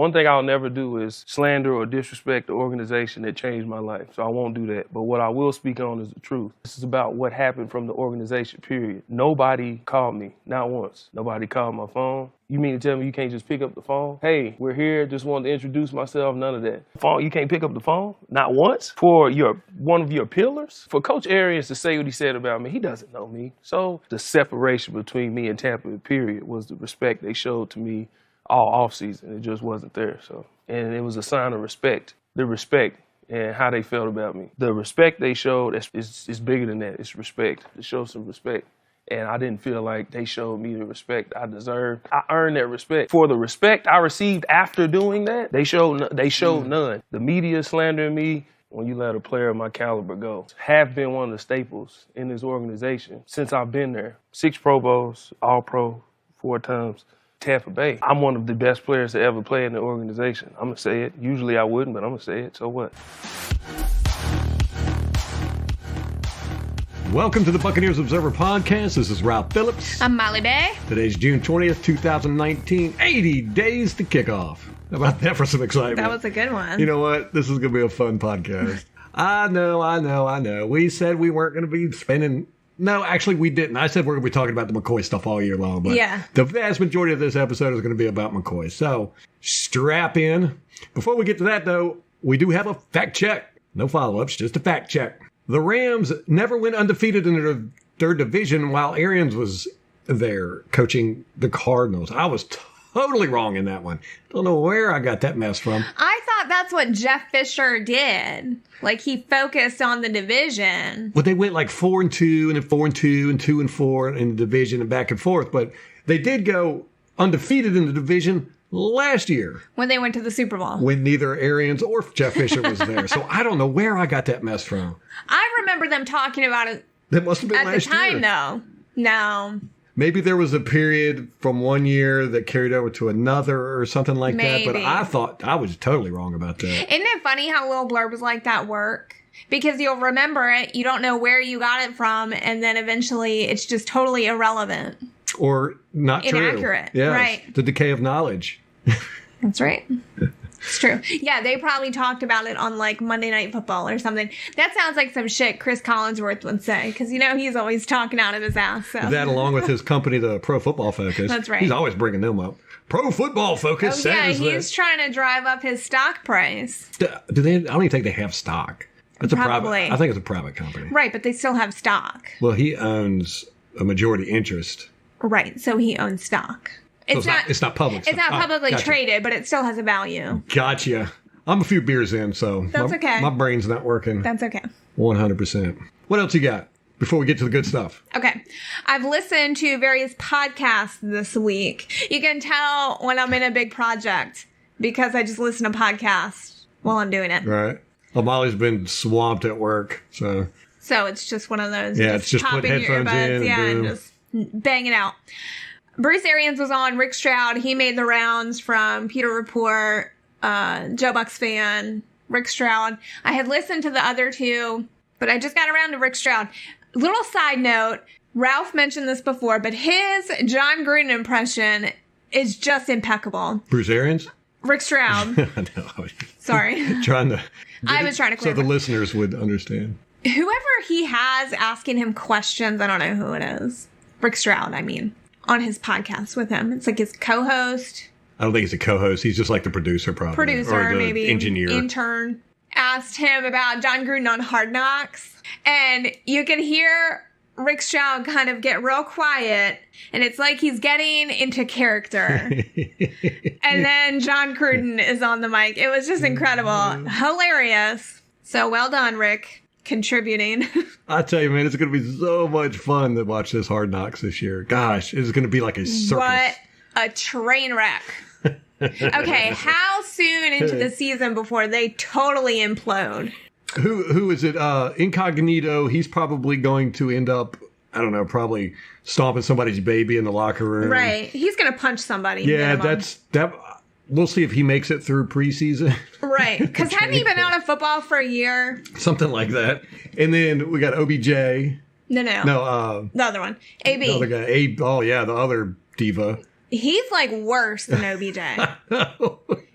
One thing I'll never do is slander or disrespect the organization that changed my life. So I won't do that. But what I will speak on is the truth. This is about what happened from the organization, period. Nobody called me, not once. Nobody called my phone. You mean to tell me you can't just pick up the phone? Hey, we're here, just wanted to introduce myself, none of that. Phone, you can't pick up the phone? Not once? For one of your pillars? For Coach Arians to say what he said about me, he doesn't know me. So the separation between me and Tampa, period, was the respect they showed to me all offseason. It just wasn't there. So, and it was a sign of respect. The respect and how they felt about me. The respect they showed is bigger than that. It's respect. To show some respect. And I didn't feel like they showed me the respect I deserved. I earned that respect. For the respect I received after doing that, they showed none. The media slandering me when you let a player of my caliber go have been one of the staples in this organization since I've been there. 6 Pro Bowls, All-Pro, 4 times. Tampa Bay. I'm one of the best players to ever play in the organization. I'm going to say it. Usually I wouldn't, but I'm going to say it. So what? Welcome to the Buccaneers Observer Podcast. This is Ralph Phillips. I'm Molly Bay. Today's June 20th, 2019. 80 days to kick off. How about that for some excitement? That was a good one. You know what? This is going to be a fun podcast. I know. We said we weren't going to be spending... No, actually, we didn't. I said we're going to be talking about the McCoy stuff all year long. But yeah. The vast majority of this episode is going to be about McCoy. So strap in. Before we get to that, though, we do have a fact check. No follow-ups, just a fact check. The Rams never went undefeated in their division while Arians was there coaching the Cardinals. I was totally wrong in that one. Don't know where I got that mess from. I thought that's what Jeff Fisher did. Like, he focused on the division. Well, they went like 4-2 and then 4-2 and 2-4 in the division and back and forth. But they did go undefeated in the division last year. When they went to the Super Bowl. When neither Arians or Jeff Fisher was there. So I don't know where I got that mess from. I remember them talking about it. That must have been last year. At the time, though. No. Maybe there was a period from one year that carried over to another or something like that. But I thought I was totally wrong about that. Isn't it funny how little blurbs like that work? Because you'll remember it, you don't know where you got it from, and then eventually it's just totally irrelevant. Or not true. Inaccurate. Yes, right. The decay of knowledge. That's right. It's true. Yeah, they probably talked about it on like Monday Night Football or something. That sounds like some shit Chris Collinsworth would say, because, you know, he's always talking out of his ass. So. That along with his company, the Pro Football Focus. That's right. He's always bringing them up. Pro Football Focus. Oh, yeah, he's trying to drive up his stock price. Do they? I don't even think they have stock. It's Probably. I think it's a private company. Right, but they still have stock. Well, he owns a majority interest. Right, so he owns stock. It's not public. It's not publicly traded, but it still has a value. Gotcha. I'm a few beers in, so that's okay. My brain's not working. That's okay. 100%. What else you got before we get to the good stuff? Okay. I've listened to various podcasts this week. You can tell when I'm in a big project because I just listen to podcasts while I'm doing it. Right. Well, Molly's been swamped at work, so it's just one of those. Yeah, it's just put headphones in, and just bang it out. Bruce Arians was on. Rick Stroud, he made the rounds from Peter Report, Joe Bucks fan, Rick Stroud. I had listened to the other two, but I just got around to Rick Stroud. Little side note, Ralph mentioned this before, but his Jon Gruden impression is just impeccable. Bruce Arians? Rick Stroud. No. Sorry. I was trying to clarify. so the listeners would understand. Whoever he has asking him questions, I don't know who it is. Rick Stroud, I mean. On his podcast with him. It's like his co-host. I don't think he's a co-host. He's just like the producer, probably. Producer, or the maybe. Engineer. Intern. Asked him about Jon Gruden on Hard Knocks. And you can hear Rick Stroud kind of get real quiet. And it's like he's getting into character. And then Jon Gruden is on the mic. It was just incredible. Hilarious. So well done, Rick. Contributing. I tell you, man, it's going to be so much fun to watch this Hard Knocks this year. Gosh, it's going to be like a circus. What a train wreck. Okay, how soon into the season before they totally implode? Who is it? Incognito. He's probably going to end up, I don't know, probably stomping somebody's baby in the locker room. Right. He's going to punch somebody. Yeah, minimum. that. We'll see if he makes it through preseason. Right. Because hadn't he been out of football for a year? Something like that. And then we got OBJ. No. The other one. AB. The other guy. Oh, yeah, the other diva. He's like worse than OBJ.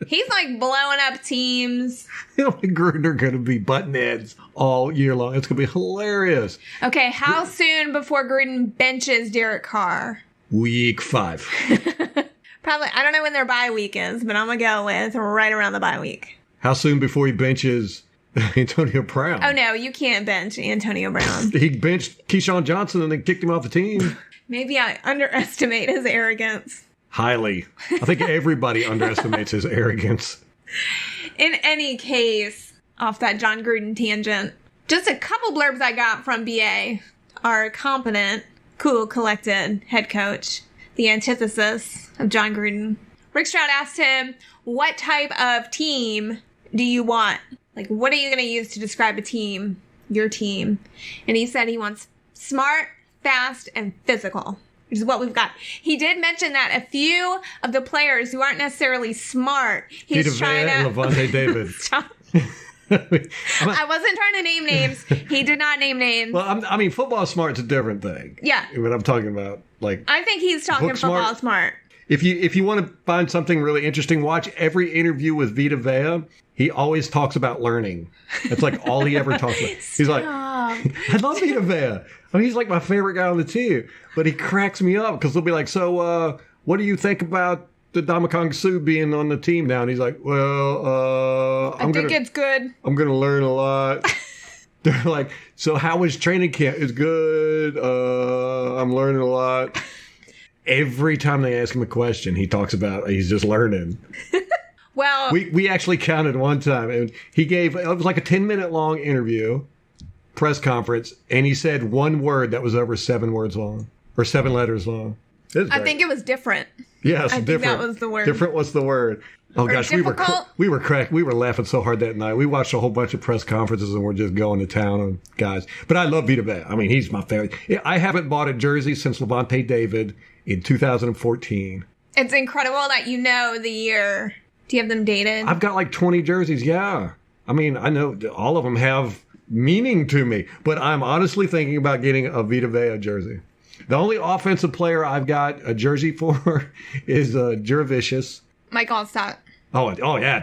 He's like blowing up teams. Him and Gruden are going to be button heads all year long. It's going to be hilarious. Okay, how soon before Gruden benches Derek Carr? Week 5. Probably, I don't know when their bye week is, but I'm going to go with right around the bye week. How soon before he benches Antonio Brown? Oh, no, you can't bench Antonio Brown. He benched Keyshawn Johnson and then kicked him off the team. Maybe I underestimate his arrogance. Highly. I think everybody underestimates his arrogance. In any case, off that Jon Gruden tangent, just a couple blurbs I got from BA. Our competent, cool, collected head coach, the antithesis of Jon Gruden. Rick Stroud asked him, what type of team do you want? Like, what are you going to use to describe a team, your team? And he said he wants smart, fast, and physical, which is what we've got. He did mention that a few of the players who aren't necessarily smart, he's trying to... and Levante David. Stop. I wasn't trying to name names. He did not name names. Well, I mean, football smart's a different thing. Yeah. What I'm talking about, like... I think he's talking book football smart. If you want to find something really interesting, watch every interview with Vita Vea. He always talks about learning. That's like all he ever talks about. He's like, I love Vita Vea. I mean, he's like my favorite guy on the team. But he cracks me up because they'll be like, so what do you think about the Damakong Su being on the team now? And he's like, well, I think it's good. I'm going to learn a lot. They're like, so how was training camp? It's good. I'm learning a lot. Every time they ask him a question, he talks about he's just learning. Well, we actually counted one time, and it was like a 10-minute long interview, press conference, and he said one word that was over 7 words long, or 7 letters long. I think it was different. Yes, I different. think that was the word. Different was the word. Oh gosh, we were laughing so hard that night. We watched a whole bunch of press conferences and we're just going to town on guys. But I love Vita Vea. I mean, he's my favorite. I haven't bought a jersey since Levante David in 2014. It's incredible that you know the year. Do you have them dated? I've got like 20 jerseys. Yeah. I mean, I know all of them have meaning to me, but I'm honestly thinking about getting a Vita Vea jersey. The only offensive player I've got a jersey for is Jurevicius. Mike Allstott. Oh yeah.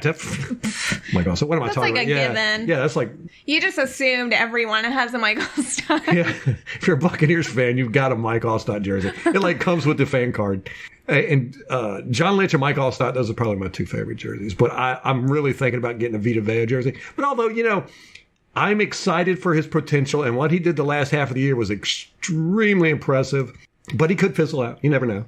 My God. So what am I talking about? That's like a given. Yeah, that's like... You just assumed everyone has a Mike Allstott. Yeah. If you're a Buccaneers fan, you've got a Mike Allstott jersey. It like comes with the fan card. And John Lynch and Mike Allstott, those are probably my 2 favorite jerseys. But I'm really thinking about getting a Vita Vea jersey. But although, I'm excited for his potential. And what he did the last half of the year was extremely impressive. But he could fizzle out. You never know.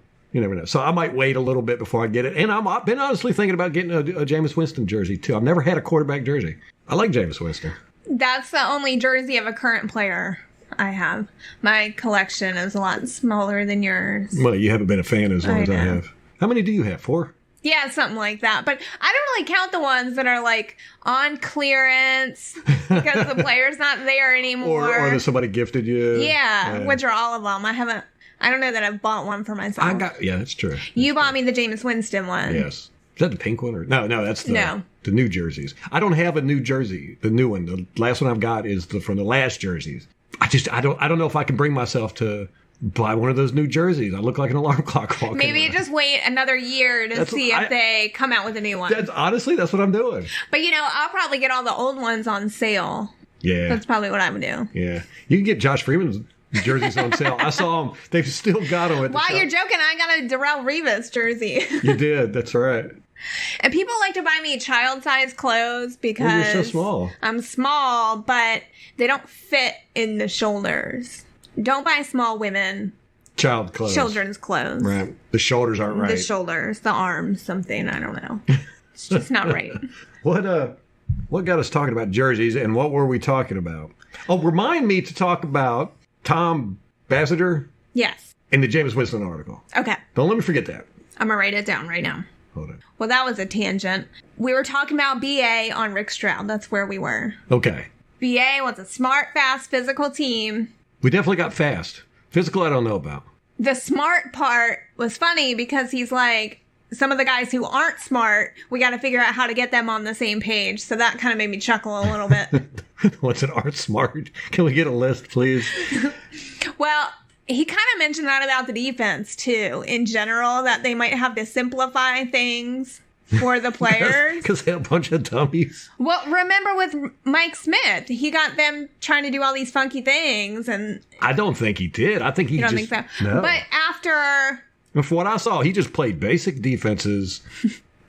So I might wait a little bit before I get it. And I've been honestly thinking about getting a Jameis Winston jersey, too. I've never had a quarterback jersey. I like Jameis Winston. That's the only jersey of a current player I have. My collection is a lot smaller than yours. Well, you haven't been a fan as long as I have. How many do you have? 4? Yeah, something like that. But I don't really count the ones that are like on clearance because the player's not there anymore. Or that somebody gifted you. Yeah, which are all of them. I don't know that I've bought one for myself. Yeah, that's true. You bought me the Jameis Winston one. Yes. Is that the pink one? No, that's the new jerseys. I don't have a new jersey. The new one. The last one I've got is from the last jerseys. I don't know if I can bring myself to buy one of those new jerseys. I look like an alarm clock walking Maybe around. Just wait another year to see if they come out with a new one. Honestly, that's what I'm doing. But I'll probably get all the old ones on sale. Yeah. That's probably what I would do. Yeah. You can get Josh Freeman's jerseys on sale. I saw them. They've still got them at the shop. You're joking, I got a Darrelle Revis jersey. You did. That's right. And people like to buy me child-sized clothes because you're so small. I'm small, but they don't fit in the shoulders. Don't buy small women. Children's clothes. Right. The shoulders aren't right. The shoulders, the arms, something. I don't know. It's just not right. What got us talking about jerseys, and what were we talking about? Oh, remind me to talk about Tom Bassiter. Yes. And the Jameis Winston article. Okay. Don't let me forget that. I'm going to write it down right now. Hold on. Well, that was a tangent. We were talking about BA on Rick Stroud. That's where we were. Okay. BA was a smart, fast, physical team. We definitely got fast. Physical, I don't know about. The smart part was funny because he's like, some of the guys who aren't smart, we got to figure out how to get them on the same page. So that kind of made me chuckle a little bit. What's an aren't smart? Can we get a list, please? Well, he kind of mentioned that about the defense, too, in general, that they might have to simplify things for the players. Because they're a bunch of dummies. Well, remember with Mike Smith, he got them trying to do all these funky things, and I don't think he did. I think he you don't just... think so. No. But after... From what I saw, he just played basic defenses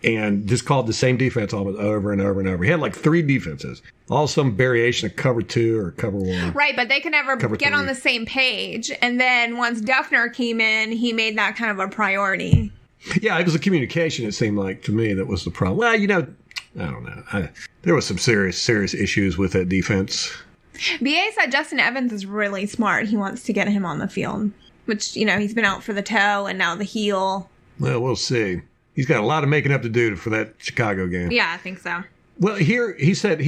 and just called the same defense almost over and over and over. He had like 3 defenses, all some variation of cover 2 or cover 1. Right, but they could never get on the same page. And then once Duffner came in, he made that kind of a priority. Yeah, it was the communication, it seemed like, to me, that was the problem. Well, you know, I don't know. There was some serious issues with that defense. BA said Justin Evans is really smart. He wants to get him on the field, which, you know, he's been out for the toe and now the heel. Well, we'll see. He's got a lot of making up to do for that Chicago game. Yeah, I think so. Well, here he said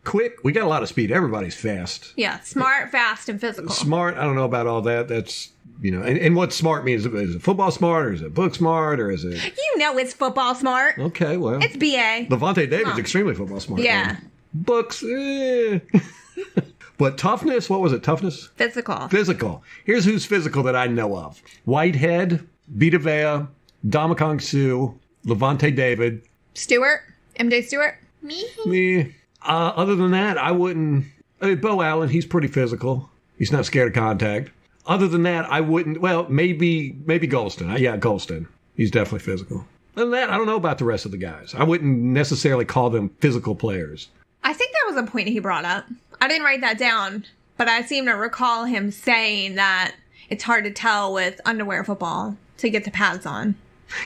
quick. We got a lot of speed. Everybody's fast. Yeah, smart, fast, and physical. Smart. I don't know about all that. That's, you know, and what smart means. Is it football smart or is it book smart or is it? You know it's football smart. Okay, well. It's BA. Levante David's extremely football smart. Yeah. Man. Books, But toughness, what was it? Toughness? Physical. Physical. Here's who's physical that I know of. Whitehead, Vita Vea, Domikong Su, Levante David. Stewart? MJ Stewart? Me. Other than that, I wouldn't. I mean, Bo Allen, he's pretty physical. He's not scared of contact. Other than that, I wouldn't. Well, maybe Golston. Yeah, Golston. He's definitely physical. Other than that, I don't know about the rest of the guys. I wouldn't necessarily call them physical players. I think that was a point he brought up. I didn't write that down, but I seem to recall him saying that it's hard to tell with underwear football to get the pads on.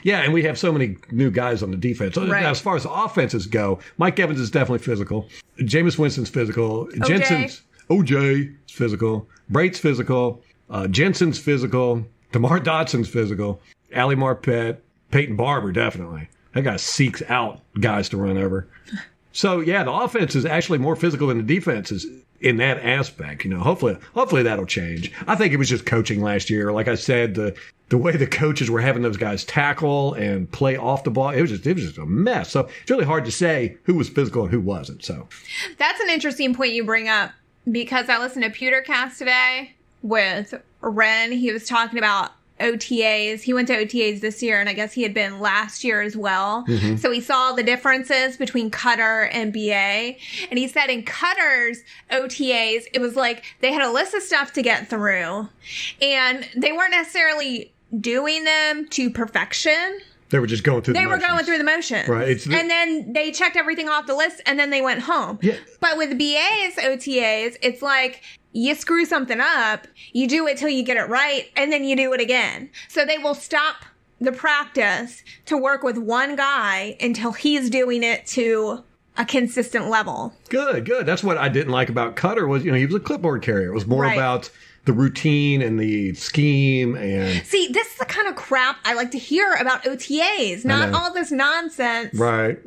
Yeah, and we have so many new guys on the defense. Right. Now, as far as the offenses go, Mike Evans is definitely physical. Jameis Winston's physical. Jensen's OJ is physical. Brate's physical. Jensen's physical. DeMar Dotson's physical. Ali Marpet. Peyton Barber, definitely. That guy seeks out guys to run over. So, yeah, the offense is actually more physical than the defense is in that aspect. You know, hopefully that'll change. I think it was just coaching last year. Like I said, the way the coaches were having those guys tackle and play off the ball, it was just a mess. So it's really hard to say who was physical and who wasn't. So that's an interesting point you bring up, because I listened to Pewtercast today with Ren. He was talking about OTAs. He went to OTAs this year, and I guess he had been last year as well. Mm-hmm. So he saw the differences between Cutter and BA. And he said in Cutter's OTAs, it was like they had a list of stuff to get through, and they weren't necessarily doing them to perfection. They were just going through the motions. They were going through the motions. Right. And then they checked everything off the list, and then they went home. Yeah. But with BA's OTAs, it's like you screw something up, you do it till you get it right, and then you do it again. So they will stop the practice to work with one guy until he's doing it to a consistent level. Good. That's what I didn't like about Cutter was, you know, he was a clipboard carrier. It was more about the routine and the scheme. And see, this is the kind of crap I like to hear about OTAs, not all this nonsense. Right.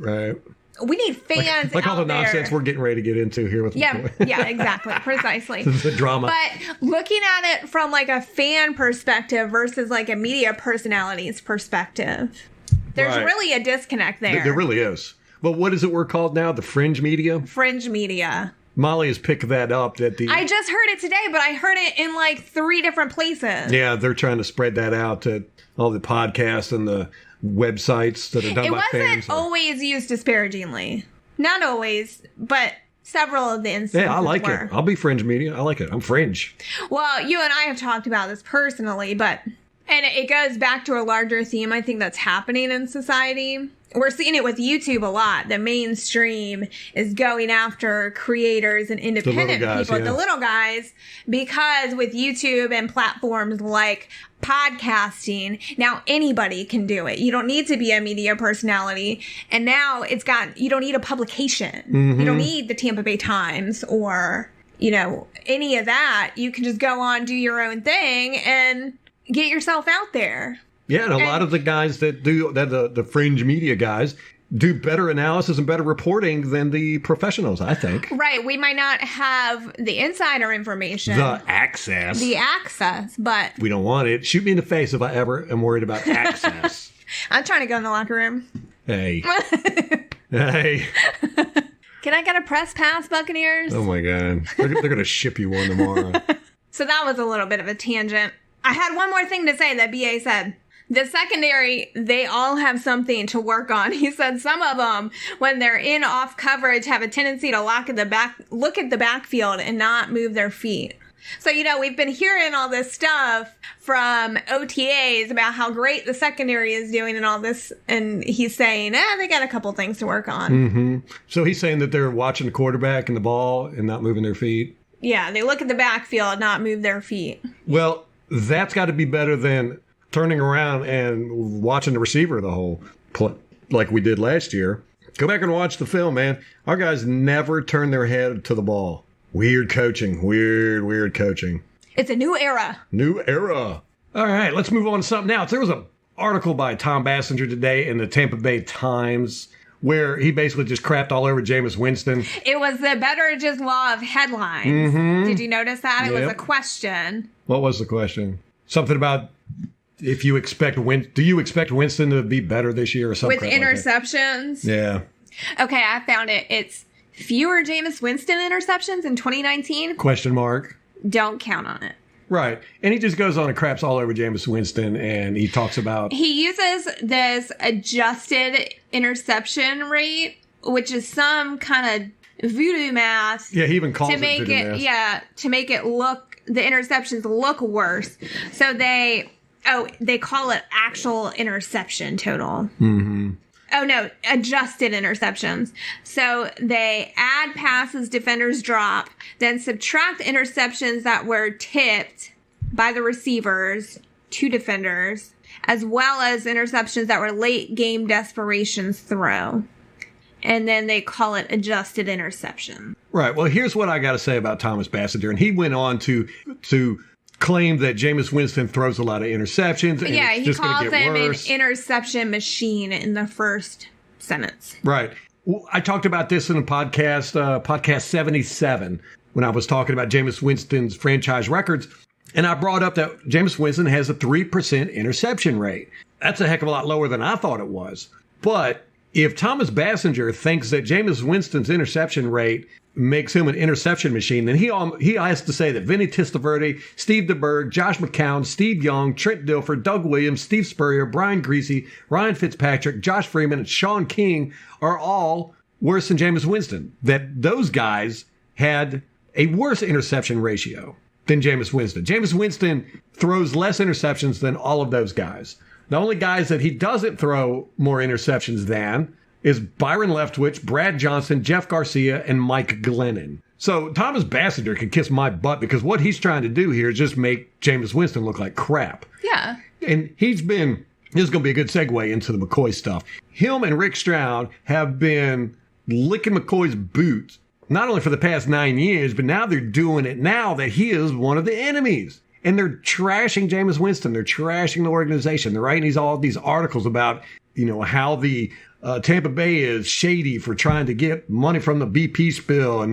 We need fans like all the there. nonsense we're getting ready to get into here with yeah, exactly, precisely. The drama. But looking at it from like a fan perspective versus like a media personality's perspective, there's really a disconnect there. There really is. But what is it we're called now? The fringe media? Fringe media. Molly has picked that up. I just heard it today, but I heard it in like 3 different places. Yeah, they're trying to spread that out to all the podcasts and the websites that are done by fans. It wasn't always used disparagingly. Not always, but several of the instances Yeah, I like it. I'll be fringe media. I like it. I'm fringe. Well, you and I have talked about this personally, and it goes back to a larger theme I think that's happening in society. We're seeing it with YouTube a lot. The mainstream is going after creators and independent people, the little guys, because with YouTube and platforms like podcasting, now anybody can do it. You don't need to be a media personality. And now you don't need a publication. Mm-hmm. You don't need the Tampa Bay Times or, any of that. You can just go on, do your own thing and get yourself out there. Yeah, and a lot of the guys that do the fringe media guys do better analysis and better reporting than the professionals, I think. Right. We might not have the insider information. The access, but we don't want it. Shoot me in the face if I ever am worried about access. I'm trying to go in the locker room. Hey. Hey. Can I get a press pass, Buccaneers? Oh, my God. They're going to ship you one tomorrow. So that was a little bit of a tangent. I had one more thing to say that BA said. The secondary, they all have something to work on. He said some of them, when they're in off coverage, have a tendency to look at the backfield and not move their feet. So, we've been hearing all this stuff from OTAs about how great the secondary is doing and all this. And he's saying, they got a couple things to work on. Mm-hmm. So he's saying that they're watching the quarterback and the ball and not moving their feet. Yeah, they look at the backfield, not move their feet. Well, that's got to be better than turning around and watching the receiver the whole play, like we did last year. Go back and watch the film, man. Our guys never turn their head to the ball. Weird coaching. Weird coaching. It's a new era. New era. All right, let's move on to something else. There was an article by Tom Bassinger today in the Tampa Bay Times where he basically just crapped all over Jameis Winston. It was the Betteridge's Law of headlines. Mm-hmm. Did you notice that? It Yep. was a question. What was the question? Something about if you expect do you expect Winston to be better this year or something? With interceptions? Yeah. Okay, I found it. It's fewer Jameis Winston interceptions in 2019. Question mark. Don't count on it. Right. And he just goes on and craps all over Jameis Winston, and he talks about... He uses this adjusted interception rate, which is some kind of voodoo math. Yeah, he even calls to make voodoo it math. Yeah, to make it look, the interceptions look worse. So they call it actual interception total. Mm-hmm. Oh, no, adjusted interceptions. So they add passes defenders drop, then subtract interceptions that were tipped by the receivers to defenders, as well as interceptions that were late game desperations throw. And then they call it adjusted interception. Right. Well, here's what I got to say about Thomas Bassinger. And he went on to claim that Jameis Winston throws a lot of interceptions. And Yeah, it's he just calls get him worse. an interception machine in the first sentence. Right. Well, I talked about this in a podcast 77, when I was talking about Jameis Winston's franchise records. And I brought up that Jameis Winston has a 3% interception rate. That's a heck of a lot lower than I thought it was. But if Thomas Bassinger thinks that Jameis Winston's interception rate makes him an interception machine, then he has to say that Vinny Testaverde, Steve DeBerg, Josh McCown, Steve Young, Trent Dilfer, Doug Williams, Steve Spurrier, Brian Greasy, Ryan Fitzpatrick, Josh Freeman, and Sean King are all worse than Jameis Winston. That those guys had a worse interception ratio than Jameis Winston. Jameis Winston throws less interceptions than all of those guys. The only guys that he doesn't throw more interceptions than is Byron Leftwich, Brad Johnson, Jeff Garcia, and Mike Glennon. So Thomas Bassinger can kiss my butt, because what he's trying to do here is just make Jameis Winston look like crap. Yeah. And this is going to be a good segue into the McCoy stuff. Him and Rick Stroud have been licking McCoy's boots, not only for the past 9 years, but now they're doing it now that he is one of the enemies. And they're trashing Jameis Winston. They're trashing the organization. They're writing all these articles about, how the Tampa Bay is shady for trying to get money from the BP spill. And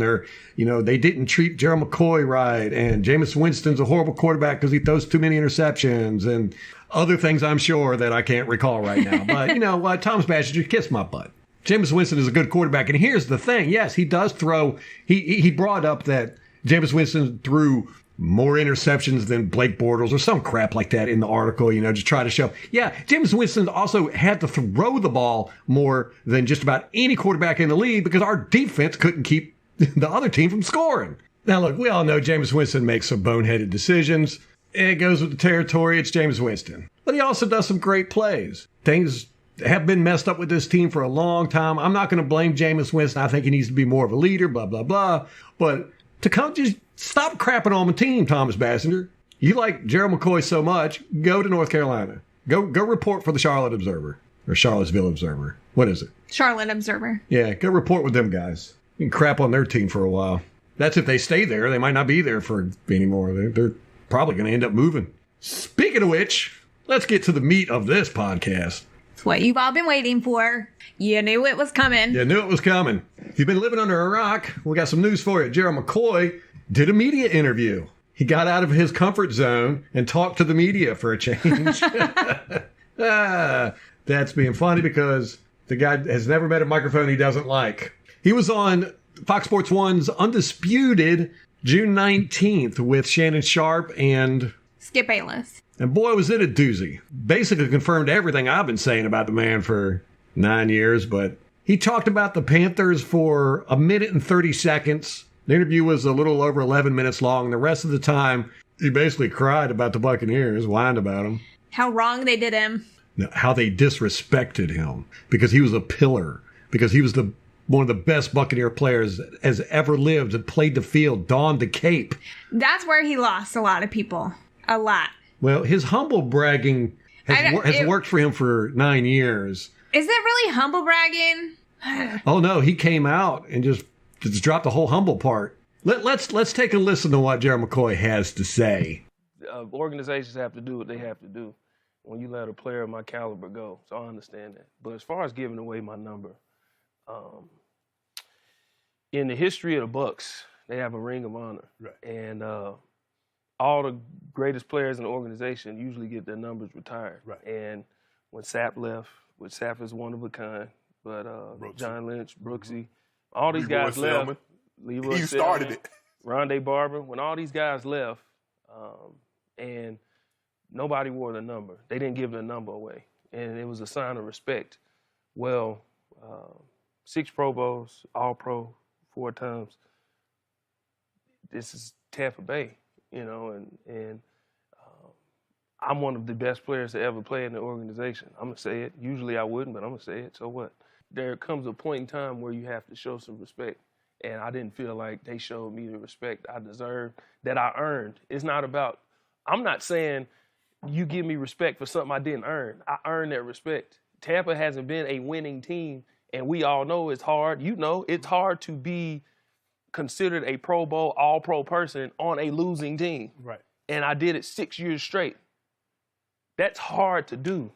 they didn't treat Gerald McCoy right. And Jameis Winston's a horrible quarterback because he throws too many interceptions and other things I'm sure that I can't recall right now. But you know what? Thomas Bassinger, kiss my butt. Jameis Winston is a good quarterback. And here's the thing. Yes, he does throw. He brought up that Jameis Winston threw more interceptions than Blake Bortles or some crap like that in the article, just try to show. Yeah, Jameis Winston also had to throw the ball more than just about any quarterback in the league because our defense couldn't keep the other team from scoring. Now, look, we all know Jameis Winston makes some boneheaded decisions. It goes with the territory. It's Jameis Winston. But he also does some great plays. Things have been messed up with this team for a long time. I'm not going to blame Jameis Winston. I think he needs to be more of a leader, blah, blah, blah. But to come just stop crapping on the team, Thomas Bassinger. You like Gerald McCoy so much, go to North Carolina. Go report for the Charlotte Observer. Or Charlottesville Observer. What is it? Charlotte Observer. Yeah, go report with them guys. You can crap on their team for a while. That's if they stay there. They might not be there for anymore. They're probably going to end up moving. Speaking of which, let's get to the meat of this podcast. It's what you've all been waiting for. You knew it was coming. You knew it was coming. If you've been living under a rock, we got some news for you. Gerald McCoy did a media interview. He got out of his comfort zone and talked to the media for a change. That's being funny because the guy has never met a microphone he doesn't like. He was on Fox Sports 1's Undisputed June 19th with Shannon Sharp and Skip Bayless. And boy, was it a doozy. Basically confirmed everything I've been saying about the man for 9 years, but he talked about the Panthers for 1 minute and 30 seconds. The interview was a little over 11 minutes long. The rest of the time, he basically cried about the Buccaneers, whined about them. How wrong they did him. How they disrespected him because he was a pillar, because he was one of the best Buccaneer players that has ever lived and played the field, donned the cape. That's where he lost a lot of people. A lot. Well, his humble bragging has worked for him for 9 years. Is it really humble bragging? Oh, no, he came out and just dropped the whole humble part. Let's take a listen to what Gerald McCoy has to say. Organizations have to do what they have to do when you let a player of my caliber go. So I understand that. But as far as giving away my number, in the history of the Bucs, they have a ring of honor. Right. And all the greatest players in the organization usually get their numbers retired. Right. And when Sapp left, which Sapp is one of a kind, but John Lynch, Brooksy, all these guys left. Leroy He started Selman, it. Rondé Barber. When all these guys left, and nobody wore the number. They didn't give the number away. And it was a sign of respect. Well, 6 Pro Bowls, All-Pro 4 times. This is Tampa Bay, and I'm one of the best players to ever play in the organization. I'm going to say it. Usually I wouldn't, but I'm going to say it. So what? There comes a point in time where you have to show some respect. And I didn't feel like they showed me the respect I deserved, that I earned. It's not about, I'm not saying you give me respect for something I didn't earn. I earned that respect. Tampa hasn't been a winning team, and we all know it's hard. It's hard to be considered a Pro Bowl, All-Pro person on a losing team. Right. And I did it 6 years straight. That's hard to do.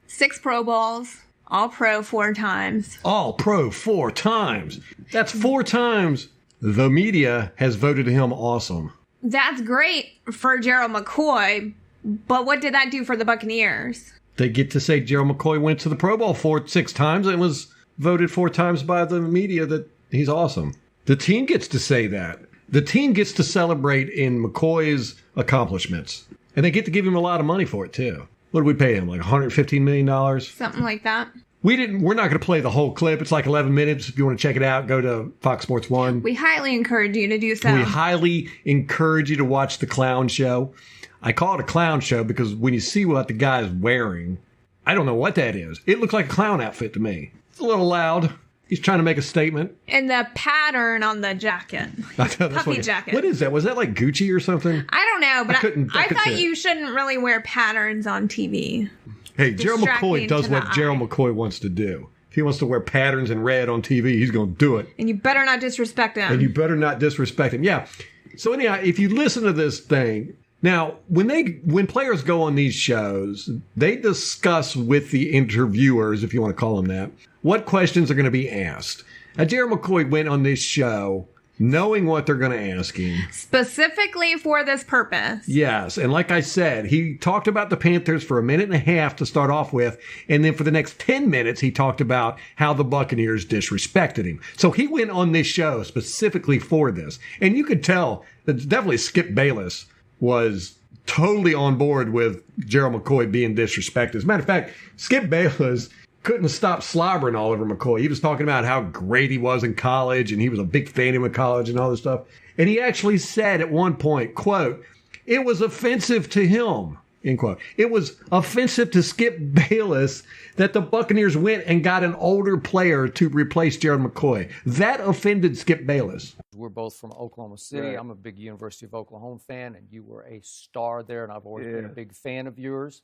6 Pro Bowls. All-Pro 4 times. All-Pro 4 times. That's 4 times the media has voted him awesome. That's great for Gerald McCoy, but what did that do for the Buccaneers? They get to say Gerald McCoy went to the Pro Bowl 6 times and was voted 4 times by the media that he's awesome. The team gets to say that. The team gets to celebrate in McCoy's accomplishments. And they get to give him a lot of money for it, too. What did we pay him? Like $115 million? Something like that. We're not going to play the whole clip. It's like 11 minutes. If you want to check it out, go to Fox Sports 1. We highly encourage you to do so. We highly encourage you to watch the clown show. I call it a clown show because when you see what the guy's wearing, I don't know what that is. It looks like a clown outfit to me. It's a little loud. He's trying to make a statement. And the pattern on the jacket. Puffy jacket. What is that? Was that like Gucci or something? I don't know, but I thought say you shouldn't really wear patterns on TV. Hey, Gerald McCoy does to what the Gerald eye. McCoy wants to do. If he wants to wear patterns in red on TV, he's going to do it. And you better not disrespect him. And you better not disrespect him. Yeah. So anyhow, if you listen to this thing, now when players go on these shows, they discuss with the interviewers, if you want to call them that, what questions are going to be asked. Now, Gerald McCoy went on this show knowing what they're going to ask him. Specifically for this purpose. Yes. And like I said, he talked about the Panthers for 1.5 minutes to start off with. And then for the next 10 minutes, he talked about how the Buccaneers disrespected him. So he went on this show specifically for this. And you could tell that definitely Skip Bayless was totally on board with Gerald McCoy being disrespected. As a matter of fact, Skip Bayless couldn't stop slobbering all over McCoy. He was talking about how great he was in college, and he was a big fan of him in college and all this stuff. And he actually said at one point, quote, "It was offensive to him," end quote. It was offensive to Skip Bayless that the Buccaneers went and got an older player to replace Gerald McCoy. That offended Skip Bayless. We're both from Oklahoma City. Right. I'm a big University of Oklahoma fan, and you were a star there, and I've always been a big fan of yours.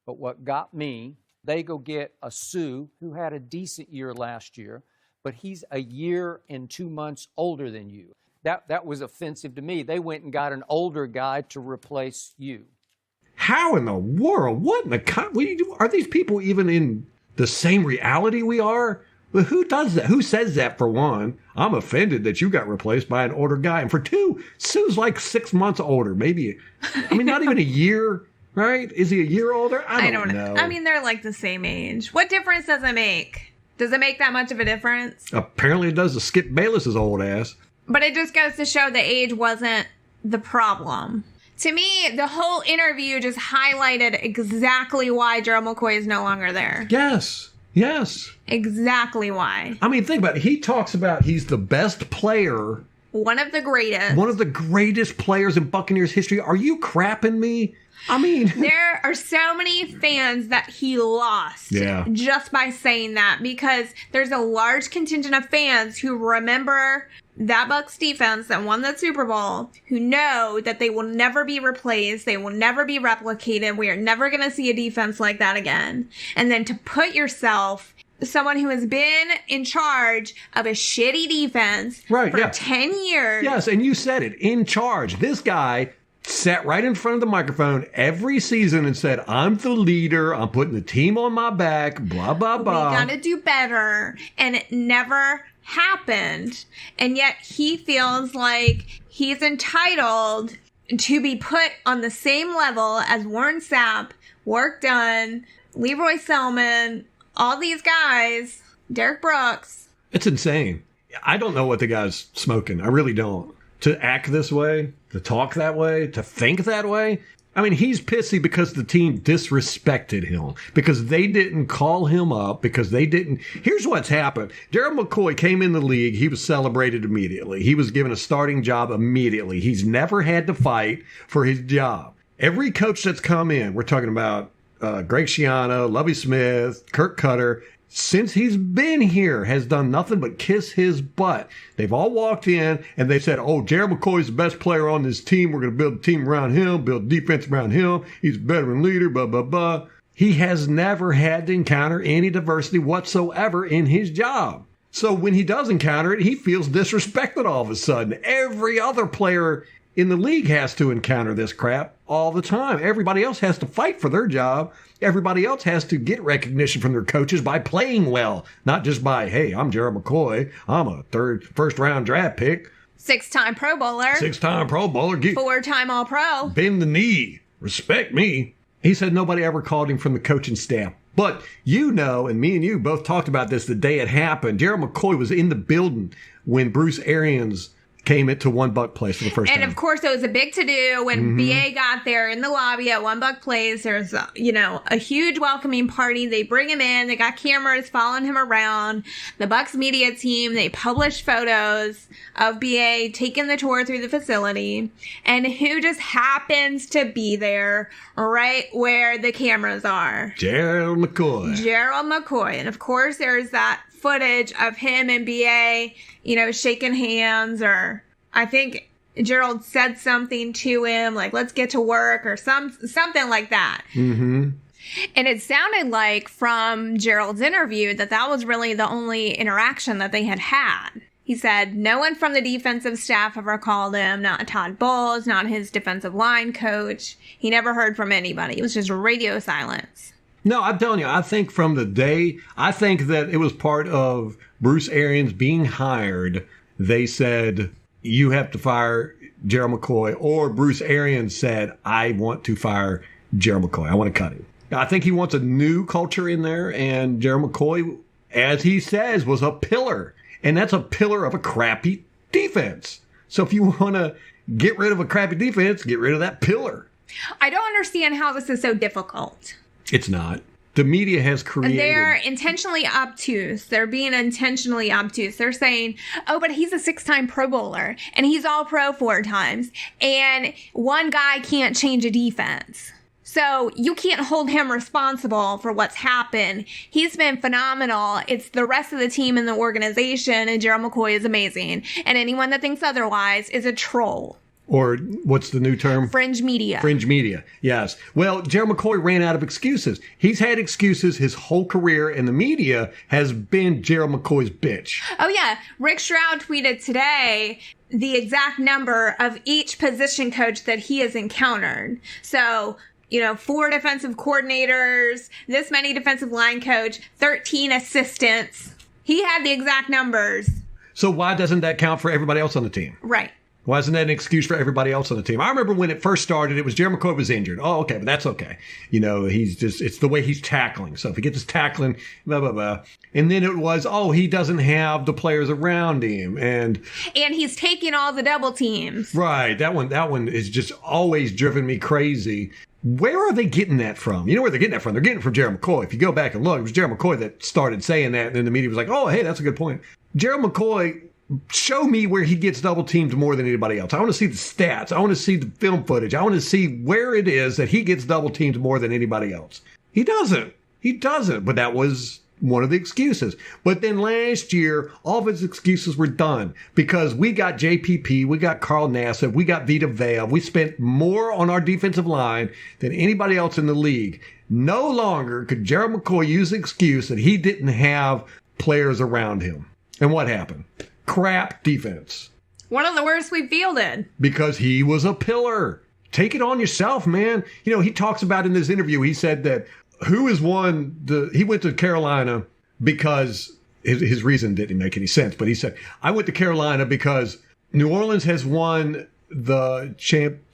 But what got me, they go get a Sue who had a decent year last year, but he's a year and 2 months older than you. That was offensive to me. They went and got an older guy to replace you. How in the world? What in the are these people even in the same reality we are? Well, who does that? Who says that, for one? I'm offended that you got replaced by an older guy. And for two, Sue's like 6 months older. Maybe, not even a year, right? Is he a year older? I don't know. I mean, they're like the same age. What difference does it make? Does it make that much of a difference? Apparently it does to Skip Bayless's old ass. But it just goes to show the age wasn't the problem. To me, the whole interview just highlighted exactly why Gerald McCoy is no longer there. Yes. Exactly why. I mean, think about it. He talks about he's the best player. One of the greatest. One of the greatest players in Buccaneers history. Are you crapping me? I mean, there are so many fans that he lost just by saying that, because there's a large contingent of fans who remember that Bucs defense that won the Super Bowl, who know that they will never be replaced, they will never be replicated, we are never going to see a defense like that again. And then to put yourself, someone who has been in charge of a shitty defense for 10 years. Yes, and you said it, in charge. This guy sat right in front of the microphone every season and said, I'm the leader, I'm putting the team on my back, blah, blah, blah. We gotta do better. And it never happened. And yet he feels like he's entitled to be put on the same level as Warren Sapp, Work Done, Leroy Selman, all these guys, Derek Brooks. It's insane. I don't know what the guy's smoking. I really don't. To act this way, to talk that way, to think that way. I mean, he's pissy because the team disrespected him, because they didn't call him up, because they didn't. Here's what's happened. Gerald McCoy came in the league. He was celebrated immediately. He was given a starting job immediately. He's never had to fight for his job. Every coach that's come in, we're talking about Greg Schiano, Lovie Smith, Kirk Cutter, since he's been here, has done nothing but kiss his butt. They've all walked in and they said, oh, Gerald McCoy's the best player on this team. We're going to build a team around him, build defense around him. He's a veteran leader, blah, blah, blah. He has never had to encounter any diversity whatsoever in his job. So when he does encounter it, he feels disrespected all of a sudden. Every other player in the league has to encounter this crap all the time. Everybody else has to fight for their job. Everybody else has to get recognition from their coaches by playing well, not just by, hey, I'm Gerald McCoy. I'm a first round draft pick. 6-time Pro Bowler. 6-time Pro Bowler. 4-time All-Pro. Bend the knee. Respect me. He said nobody ever called him from the coaching staff. But you know, and me and you both talked about this the day it happened. Gerald McCoy was in the building when Bruce Arians came into One Buck Place for the first time. And of course, it was a big to-do when BA got there in the lobby at One Buck Place. There's, a huge welcoming party. They bring him in. They got cameras following him around. The Bucs media team, they published photos of BA taking the tour through the facility. And who just happens to be there right where the cameras are? Gerald McCoy. Gerald McCoy. And of course, there's that footage of him and BA, shaking hands, or I think Gerald said something to him like, let's get to work, or something like that. Mm-hmm. And it sounded like from Gerald's interview that was really the only interaction that they had. He said no one from the defensive staff ever called him, not Todd Bowles, not his defensive line coach. He never heard from anybody. It was just radio silence. No, I'm telling you, I think from the day, I think that it was part of Bruce Arians being hired. They said, you have to fire Gerald McCoy, or Bruce Arians said, I want to fire Gerald McCoy. I want to cut him. I think he wants a new culture in there, and Gerald McCoy, as he says, was a pillar. And that's a pillar of a crappy defense. So if you want to get rid of a crappy defense, get rid of that pillar. I don't understand how this is so difficult. It's not. The media has created. They're intentionally obtuse. They're being intentionally obtuse. They're saying, oh, but he's a 6-time Pro Bowler and he's all pro 4 times. And one guy can't change a defense. So you can't hold him responsible for what's happened. He's been phenomenal. It's the rest of the team in the organization, and Gerald McCoy is amazing. And anyone that thinks otherwise is a troll. Or what's the new term? Fringe media. Fringe media, yes. Well, Gerald McCoy ran out of excuses. He's had excuses his whole career, and the media has been Gerald McCoy's bitch. Oh, yeah. Rick Stroud tweeted today the exact number of each position coach that he has encountered. So, 4 defensive coordinators, this many defensive line coach, 13 assistants. He had the exact numbers. So why doesn't that count for everybody else on the team? Right. Why isn't that an excuse for everybody else on the team? I remember when it first started, it was Gerald McCoy was injured. Oh, okay, but that's okay. It's the way he's tackling. So if he gets his tackling, blah, blah, blah. And then it was, he doesn't have the players around him. And he's taking all the double teams. Right. That one is just always driven me crazy. Where are they getting that from? You know where they're getting that from? They're getting it from Gerald McCoy. If you go back and look, it was Gerald McCoy that started saying that. And then the media was like, oh, hey, that's a good point. Gerald McCoy, show me where he gets double teamed more than anybody else. I want to see the stats. I want to see the film footage. I want to see where it is that he gets double teamed more than anybody else. He doesn't. But that was one of the excuses. But then last year, all of his excuses were done because we got JPP, we got Carl Nassib, we got Vita Vea. We spent more on our defensive line than anybody else in the league. No longer could Gerald McCoy use the excuse that he didn't have players around him. And what happened? Crap defense. One of the worst we fielded. Because he was a pillar. Take it on yourself, man. He talks about in this interview, he said that he went to Carolina because his reason didn't make any sense, but he said, I went to Carolina because New Orleans has won the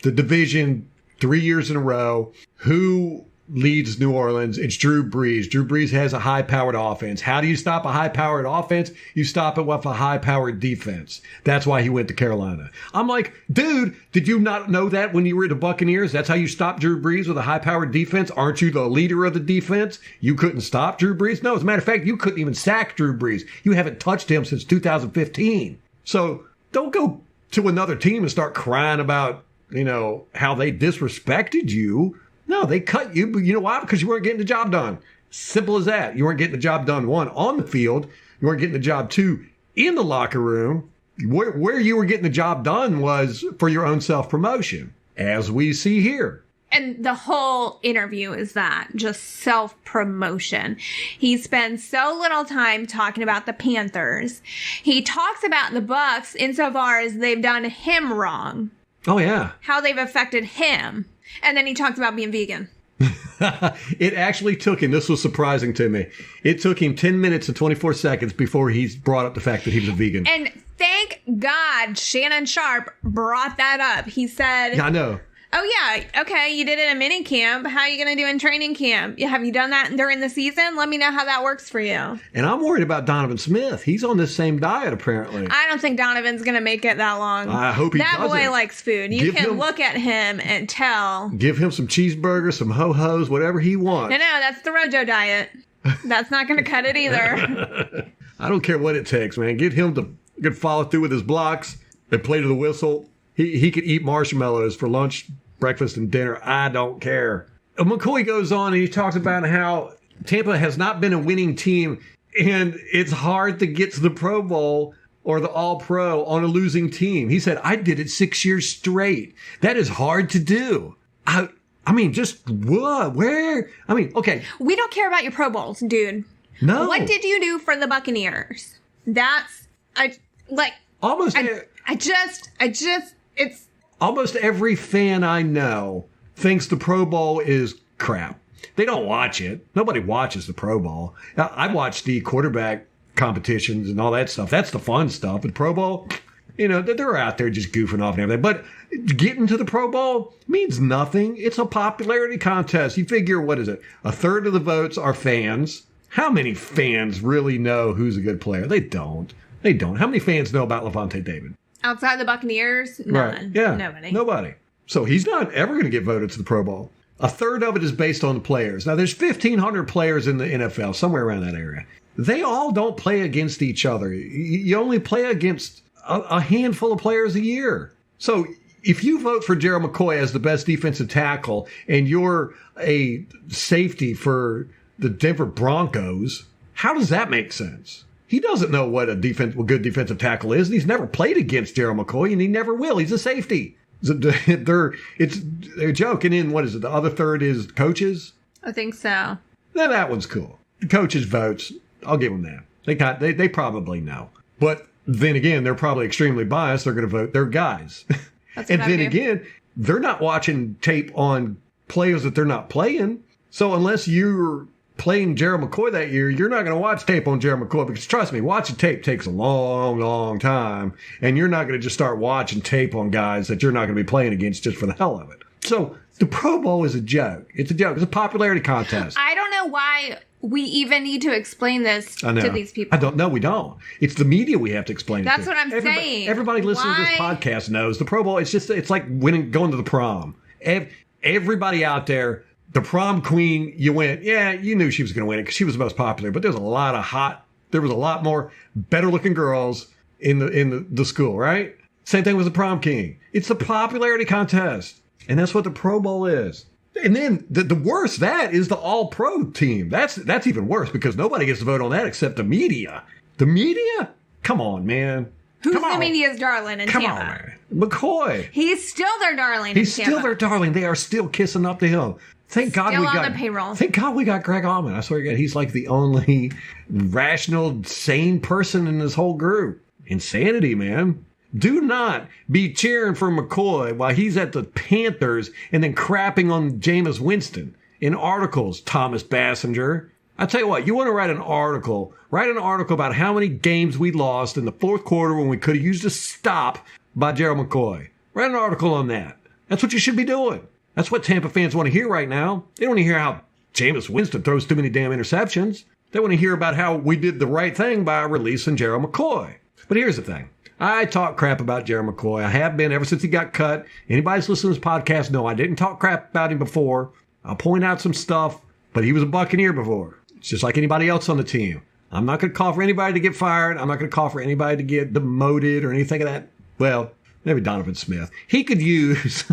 division 3 years in a row. Who leads New Orleans? It's Drew Brees. Drew Brees has a high-powered offense. How do you stop a high-powered offense? You stop it with a high-powered defense. That's why he went to Carolina. I'm like, dude, did you not know that when you were at the Buccaneers? That's how you stop Drew Brees, with a high-powered defense? Aren't you the leader of the defense? You couldn't stop Drew Brees? No, as a matter of fact, you couldn't even sack Drew Brees. You haven't touched him since 2015. So don't go to another team and start crying about, how they disrespected you. No, they cut you, but you know why? Because you weren't getting the job done. Simple as that. You weren't getting the job done, one, on the field. You weren't getting the job, two, in the locker room. Where you were getting the job done was for your own self-promotion, as we see here. And the whole interview is that, just self-promotion. He spends so little time talking about the Panthers. He talks about the Bucs insofar as they've done him wrong. Oh, yeah. How they've affected him. And then he talks about being vegan. It actually took him, this was surprising to me, it took him 10 minutes and 24 seconds before he brought up the fact that he was a vegan. And thank God Shannon Sharp brought that up. He said, yeah, I know. Oh, yeah. Okay. You did it in mini camp. How are you going to do in training camp? Have you done that during the season? Let me know how that works for you. And I'm worried about Donovan Smith. He's on this same diet, apparently. I don't think Donovan's going to make it that long. I hope he doesn't. That boy likes food. You can look at him and tell. Give him some cheeseburgers, some ho-hos, whatever he wants. No, that's the Rojo diet. That's not going to cut it either. I don't care what it takes, man. Get him to follow through with his blocks and play to the whistle. He could eat marshmallows for lunch, breakfast, and dinner. I don't care. McCoy goes on and he talks about how Tampa has not been a winning team and it's hard to get to the Pro Bowl or the All-Pro on a losing team. He said, I did it 6 years straight. That is hard to do. I mean, just what? Where? I mean, okay. We don't care about your Pro Bowls, dude. No. What did you do for the Buccaneers? Almost every fan I know thinks the Pro Bowl is crap. They don't watch it. Nobody watches the Pro Bowl. I watch the quarterback competitions and all that stuff. That's the fun stuff. But the Pro Bowl, they're out there just goofing off and everything. But getting to the Pro Bowl means nothing. It's a popularity contest. You figure, what is it? A third of the votes are fans. How many fans really know who's a good player? They don't. How many fans know about Levante David? Outside the Buccaneers? None. Right. Yeah. Nobody. So he's not ever going to get voted to the Pro Bowl. A third of it is based on the players. Now, there's 1,500 players in the NFL, somewhere around that area. They all don't play against each other. You only play against a handful of players a year. So if you vote for Gerald McCoy as the best defensive tackle and you're a safety for the Denver Broncos, how does that make sense? He doesn't know what a good defensive tackle is, and he's never played against Gerald McCoy, and he never will. He's a safety. It's a joke. And then, what is it? The other third is coaches? I think so. Now, that one's cool. The coaches' votes, I'll give them that. They probably know. But then again, they're probably extremely biased. They're going to vote their guys. And then again, they're not watching tape on players that they're not playing. So unless you're playing Gerald McCoy that year, you're not going to watch tape on Gerald McCoy because trust me, watching tape takes a long, long time. And you're not going to just start watching tape on guys that you're not going to be playing against just for the hell of it. So the Pro Bowl is a joke. It's a joke. It's a popularity contest. I don't know why we even need to explain this to these people. I don't know. We don't. It's the media we have to explain That's it to. what I'm saying. Everybody listening to this podcast knows the Pro Bowl. It's like going to the prom. Everybody out there, the prom queen, you went, yeah, you knew she was going to win it because she was the most popular. But there was a lot more better looking girls in the school, right? Same thing with the prom king. It's a popularity contest. And that's what the Pro Bowl is. And then the worst that is the all-pro team. That's even worse because nobody gets to vote on that except the media. The media? Come on, man. Who's the media's darling in Tampa? Come on, man. McCoy. He's still their darling He's in Tampa. still their darling. They are still kissing up to him. Thank God Still we on got the payroll. Thank God we got Greg Allman. I swear to God, he's like the only rational, sane person in this whole group. Insanity, man. Do not be cheering for McCoy while he's at the Panthers and then crapping on Jameis Winston in articles, Thomas Bassinger. I tell you what, you want to write an article about how many games we lost in the fourth quarter when we could have used a stop by Gerald McCoy. Write an article on that. That's what you should be doing. That's what Tampa fans want to hear right now. They don't want to hear how Jameis Winston throws too many damn interceptions. They want to hear about how we did the right thing by releasing Gerald McCoy. But here's the thing. I talk crap about Gerald McCoy. I have been ever since he got cut. Anybody that's listening to this podcast know I didn't talk crap about him before. I'll point out some stuff, but he was a Buccaneer before. It's just like anybody else on the team. I'm not going to call for anybody to get fired. I'm not going to call for anybody to get demoted or anything of that. Well, maybe Donovan Smith. He could use...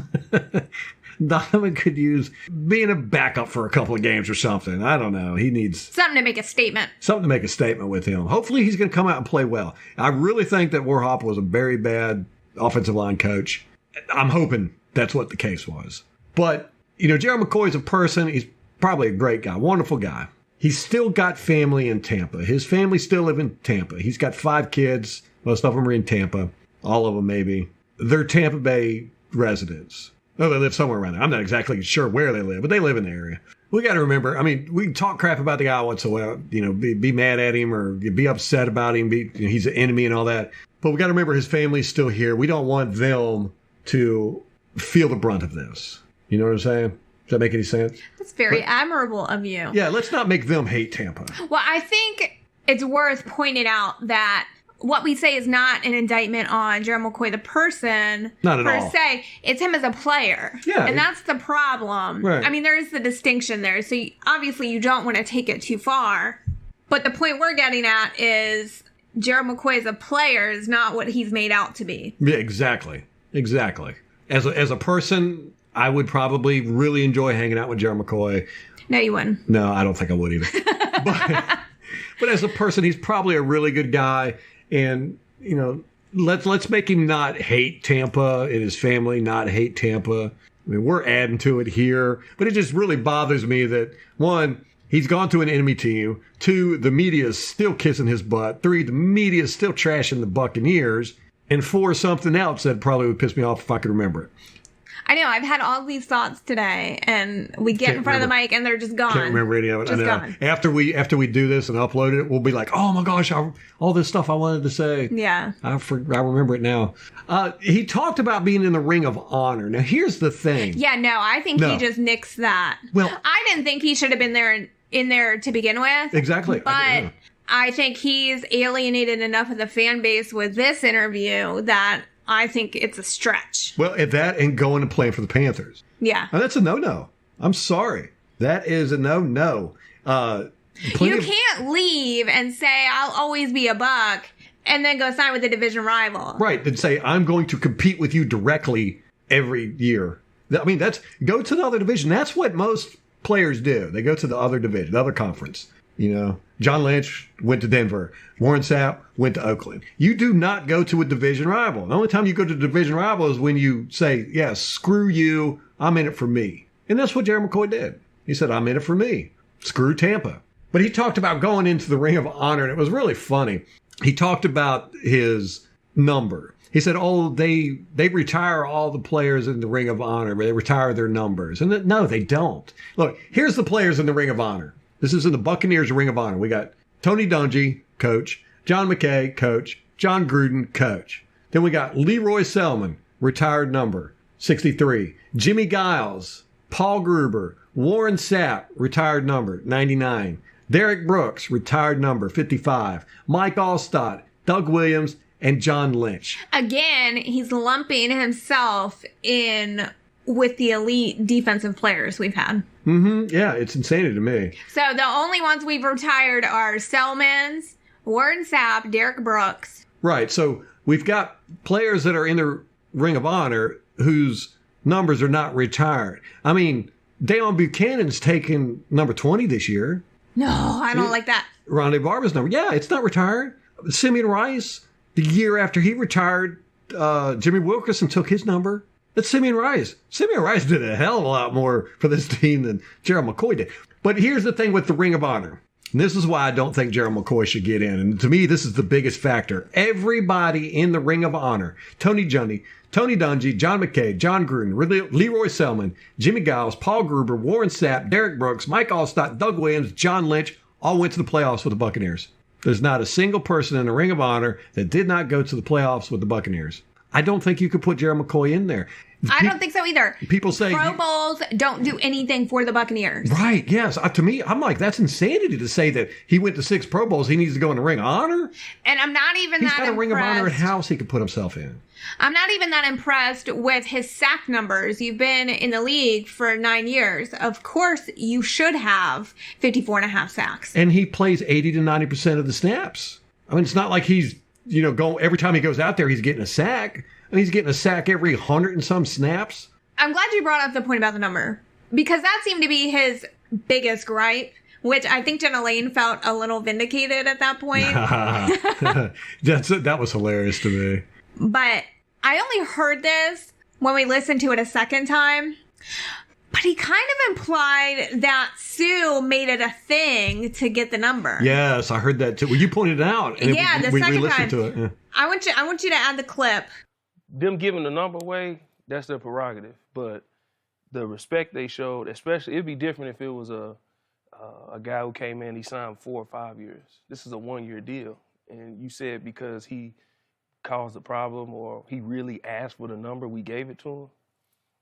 Donovan could use being a backup for a couple of games or something. I don't know. He needs something to make a statement. Something to make a statement with him. Hopefully he's going to come out and play well. I really think that Warhop was a very bad offensive line coach. I'm hoping that's what the case was. But, Gerald McCoy is a person. He's probably a great guy, wonderful guy. He's still got family in Tampa. His family still live in Tampa. He's got 5 kids. Most of them are in Tampa. All of them, maybe. They're Tampa Bay residents. Oh, they live somewhere around there. I'm not exactly sure where they live, but they live in the area. We got to remember, we can talk crap about the guy once in a while, be mad at him or be upset about him. He's an enemy and all that. But we got to remember his family's still here. We don't want them to feel the brunt of this. You know what I'm saying? Does that make any sense? That's very admirable of you. Yeah, let's not make them hate Tampa. Well, I think it's worth pointing out that what we say is not an indictment on Gerald McCoy, the person, not at per all. se. It's him as a player. Yeah. And that's the problem. Right. There is the distinction there. So obviously you don't want to take it too far. But the point we're getting at is Gerald McCoy as a player is not what he's made out to be. Yeah, exactly. As a person, I would probably really enjoy hanging out with Gerald McCoy. No, you wouldn't. No, I don't think I would either. But as a person, he's probably a really good guy. And, let's make him not hate Tampa and his family not hate Tampa. We're adding to it here. But it just really bothers me that, 1, he's gone to an enemy team. 2, the media is still kissing his butt. 3, the media is still trashing the Buccaneers. And 4, something else that probably would piss me off if I could remember it. I know. I've had all these thoughts today, and we get in front of the mic, and they're just gone. Can't remember any of it. Just I know. gone. After we do this and upload it, we'll be like, oh my gosh, all this stuff I wanted to say. Yeah. I remember it now. He talked about being in the Ring of Honor. Now, here's the thing. Yeah, no, I think he just nixed that. Well, I didn't think he should have been in there to begin with. Exactly. But I think he's alienated enough of the fan base with this interview that I think it's a stretch. Well, at that and going and playing for the Panthers. Yeah. And that's a no-no. I'm sorry. That is a no-no. You can't leave and say, I'll always be a Buck, and then go sign with a division rival. Right. And say, I'm going to compete with you directly every year. That's go to the other division. That's what most players do. They go to the other division, the other conference. John Lynch went to Denver. Warren Sapp went to Oakland. You do not go to a division rival. The only time you go to a division rival is when you say, yes, screw you, I'm in it for me. And that's what Gerald McCoy did. He said, I'm in it for me. Screw Tampa. But he talked about going into the Ring of Honor, and it was really funny. He talked about his number. He said, they retire all the players in the Ring of Honor, but they retire their numbers. And no, they don't. Look, here's the players in the Ring of Honor. This is in the Buccaneers Ring of Honor. We got Tony Dungy, coach. Jon McKay, coach. Jon Gruden, coach. Then we got Leroy Selman, retired number, 63. Jimmy Giles, Paul Gruber, Warren Sapp, retired number, 99. Derek Brooks, retired number, 55. Mike Allstott, Doug Williams, and John Lynch. Again, he's lumping himself in with the elite defensive players we've had. Yeah, it's insanity to me. So the only ones we've retired are Selmans, Warren Sapp, Derek Brooks. Right, so we've got players that are in the Ring of Honor whose numbers are not retired. I mean, Deion Buchanan's taken number 20 this year. No, I don't like that. Ronnie Barber's number. Yeah, it's not retired. Simeon Rice, the year after he retired, Jimmy Wilkerson took his number. That's Simeon Rice. Simeon Rice did a hell of a lot more for this team than Gerald McCoy did. But here's the thing with the Ring of Honor. And this is why I don't think Gerald McCoy should get in. And to me, this is the biggest factor. Everybody in the Ring of Honor, Tony Dungy, John McKay, Jon Gruden, Leroy Selman, Jimmy Giles, Paul Gruber, Warren Sapp, Derek Brooks, Mike Allstott, Doug Williams, John Lynch, all went to the playoffs with the Buccaneers. There's not a single person in the Ring of Honor that did not go to the playoffs with the Buccaneers. I don't think you could put Gerald McCoy in there. I don't think so either. People say Pro Bowls don't do anything for the Buccaneers. Right, yes. To me, I'm like, that's insanity to say that he went to 6 Pro Bowls. He needs to go in the Ring of Honor. And I'm not even He's that got a impressed. Ring of Honor house he could put himself in. I'm not even that impressed with his sack numbers. You've been in the league for 9 years. Of course, you should have 54 and a half sacks. And he plays 80 to 90% of the snaps. I mean, it's not like he's, going every time he goes out there, he's getting a sack. And he's getting a sack every 100 and some snaps. I'm glad you brought up the point about the number, because that seemed to be his biggest gripe, which I think Jenna Lane felt a little vindicated at that point. That was hilarious to me. But I only heard this when we listened to it a second time. But he kind of implied that Sue made it a thing to get the number. Yes, I heard that too. Well, you pointed it out. And yeah, the we second listened time. To it. Yeah. I want you to add the clip. Them giving the number away, that's their prerogative. But the respect they showed, especially, it'd be different if it was a guy who came in, he signed 4 or 5 years. This is a 1-year deal. And you said because he caused a problem or he really asked for the number, we gave it to him.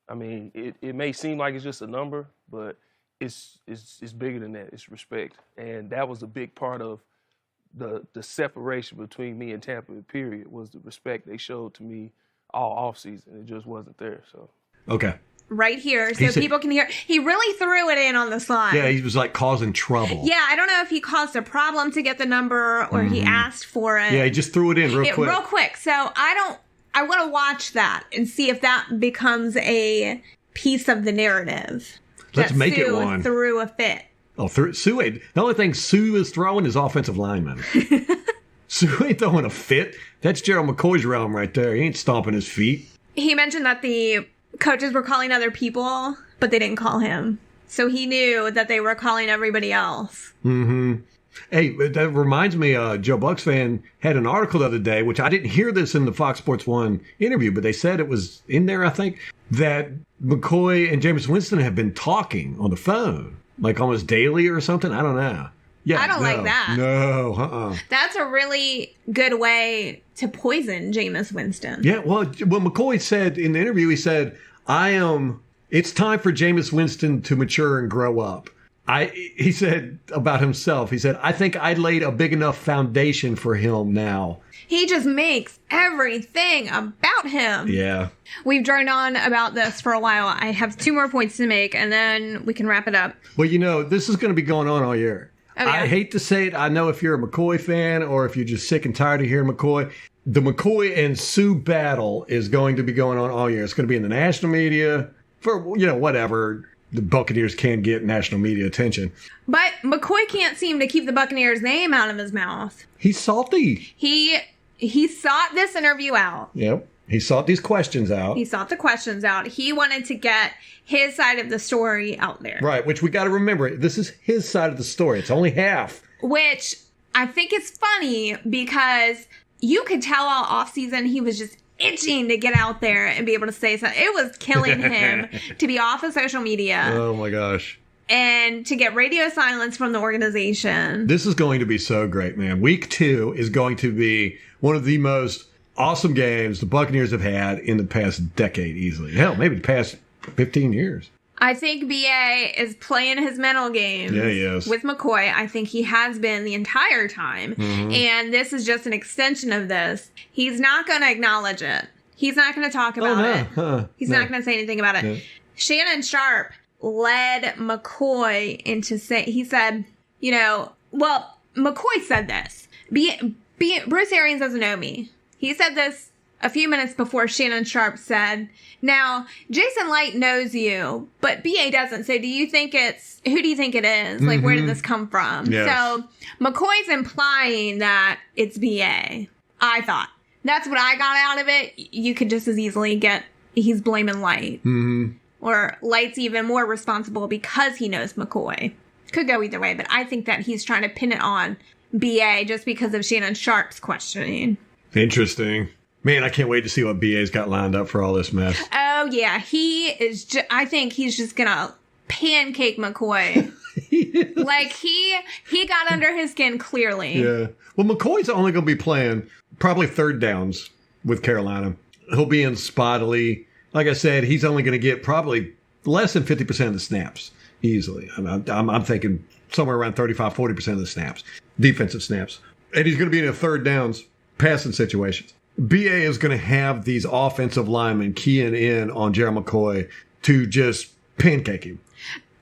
I mean, it may seem like it's just a number, but it's bigger than that. It's respect. And that was a big part of the separation between me and Tampa, period, was the respect they showed to me all offseason. It just wasn't there. So okay. Right here, so people can hear. He really threw it in on the slide. Yeah, he was like causing trouble. Yeah, I don't know if he caused a problem to get the number or he asked for it. Yeah, he just threw it in real quick. Real quick. So I want to watch that and see if that becomes a piece of the narrative. Let's make Sue it one. Threw a fit. Oh, Sue ain't. The only thing Sue is throwing is offensive linemen. Sue ain't throwing a fit. That's Gerald McCoy's realm right there. He ain't stomping his feet. He mentioned that the coaches were calling other people, but they didn't call him. So he knew that they were calling everybody else. Mm-hmm. Hey, that reminds me, Joe Bucks fan had an article the other day, which I didn't hear this in the Fox Sports 1 interview, but they said it was in there, I think, that McCoy and Jameis Winston have been talking on the phone, like almost daily or something. I don't know. Yeah, I don't like that. No, That's a really good way to poison Jameis Winston. Yeah, well, McCoy said in the interview, he said, it's time for Jameis Winston to mature and grow up. He said about himself, he said, I think I laid a big enough foundation for him now. He just makes everything about him. Yeah. We've droned on about this for a while. I have 2 more points to make, and then we can wrap it up. Well, this is going to be going on all year. Oh, yeah. I hate to say it. I know if you're a McCoy fan or if you're just sick and tired of hearing McCoy, the McCoy and Sue battle is going to be going on all year. It's going to be in the national media for, whatever. The Buccaneers can get national media attention. But McCoy can't seem to keep the Buccaneers' name out of his mouth. He's salty. He sought this interview out. Yep. He sought these questions out. He sought the questions out. He wanted to get his side of the story out there. Right, which we got to remember. This is his side of the story. It's only half. Which I think is funny because you could tell all offseason he was just itching to get out there and be able to say something. It was killing him to be off of social media. Oh, my gosh. and to get radio silence from the organization. This is going to be so great, man. Week 2 is going to be one of the most awesome games the Buccaneers have had in the past decade easily. Hell, maybe the past 15 years. I think BA is playing his mental game with McCoy. I think he has been the entire time. Mm-hmm. And this is just an extension of this. He's not going to acknowledge it. He's not going to talk about it. He's not going to say anything about it. No. Shannon Sharpe led McCoy into he said, McCoy said this. Bruce Arians doesn't know me. He said this a few minutes before Shannon Sharpe said, now, Jason Light knows you, but BA doesn't. So who do you think it is? Like, where did this come from? Yes. So McCoy's implying that it's BA, I thought. That's what I got out of it. You could just as easily he's blaming Light. Mm-hmm. Or Light's even more responsible because he knows McCoy. Could go either way, but I think that he's trying to pin it on BA just because of Shannon Sharpe's questioning. Interesting. Man, I can't wait to see what BA's got lined up for all this mess. Oh, yeah. He is I think he's just going to pancake McCoy. Like, he got under his skin clearly. Yeah. Well, McCoy's only going to be playing probably third downs with Carolina. He'll be in spottily. Like I said, he's only going to get probably less than 50% of the snaps easily. I'm thinking somewhere around 35, 40% of the snaps, defensive snaps. And he's going to be in the third downs passing situations. BA is going to have these offensive linemen keying in on Gerald McCoy to just pancake him.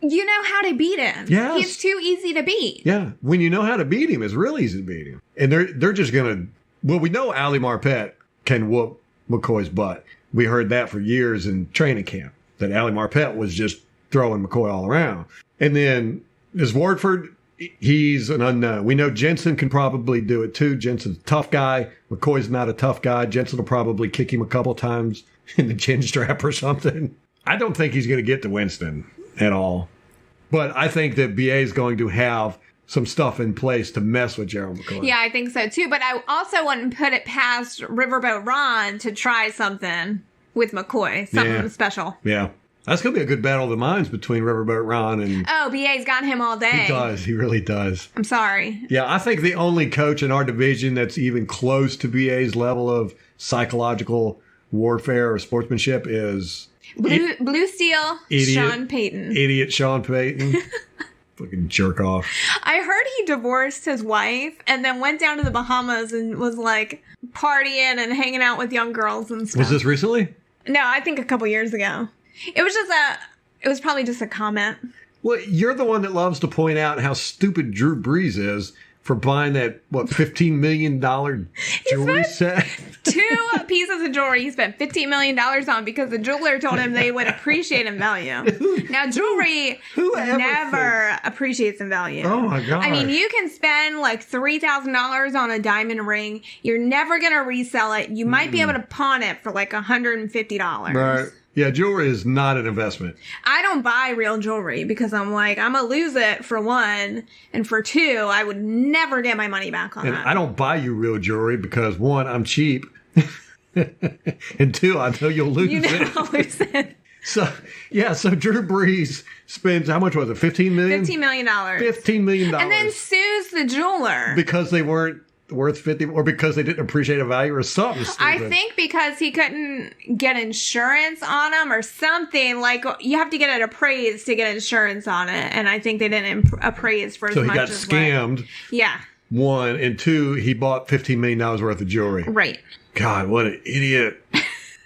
You know how to beat him. Yes. He's too easy to beat. Yeah. When you know how to beat him, it's real easy to beat him. And they're just going to... Well, we know Ali Marpet can whoop McCoy's butt. We heard that for years in training camp, that Ali Marpet was just throwing McCoy all around. And then this Wardford... He's an unknown. We know Jensen can probably do it too. Jensen's a tough guy. McCoy's not a tough guy. Jensen will probably kick him a couple times in the chin strap or something. I don't think he's going to get to Winston at all. But I think that BA is going to have some stuff in place to mess with Gerald McCoy. Yeah, I think so too. But I also wouldn't put it past Riverboat Ron to try something with McCoy. Something special. Yeah. That's going to be a good battle of the minds between Riverboat Ron and... Oh, BA's got him all day. He does. He really does. I'm sorry. Yeah, I think the only coach in our division that's even close to BA's level of psychological warfare or sportsmanship is... Blue Steel, Sean Payton. Idiot Sean Payton. Fucking jerk off. I heard he divorced his wife and then went down to the Bahamas and was like partying and hanging out with young girls and stuff. Was this recently? No, I think a couple years ago. It was probably just a comment. Well, you're the one that loves to point out how stupid Drew Brees is for buying that, $15 million jewelry set? 2 pieces of jewelry he spent $15 million on because the jeweler told him they would appreciate in value. Now, jewelry never appreciates in value. Oh, my God. I mean, you can spend like $3,000 on a diamond ring. You're never going to resell it. You might be able to pawn it for like $150. Right. Yeah, jewelry is not an investment. I don't buy real jewelry because I'm like, I'm going to lose it for one. And for two, I would never get my money back on that. I don't buy you real jewelry because, one, I'm cheap. And two, I know you'll lose it. You know I'll lose it. So Drew Brees spends, how much was it, $15 million? $15 million. $15 million. And then sues the jeweler. Because they weren't worth 50 or because they didn't appreciate a value or something stupid. I think because he couldn't get insurance on them or something. Like, you have to get it appraised to get insurance on it, and I think they didn't appraise for as much as... So he got scammed. Yeah. One, and two, he bought $15 million worth of jewelry. Right. God, what an idiot.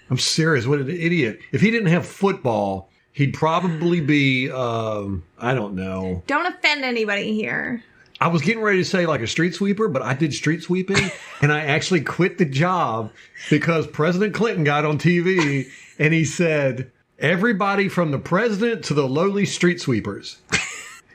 I'm serious, what an idiot. If he didn't have football, he'd probably be, I don't know. Don't offend anybody here. I was getting ready to say like a street sweeper, but I did street sweeping, and I actually quit the job because President Clinton got on TV, and he said, everybody from the president to the lowly street sweepers.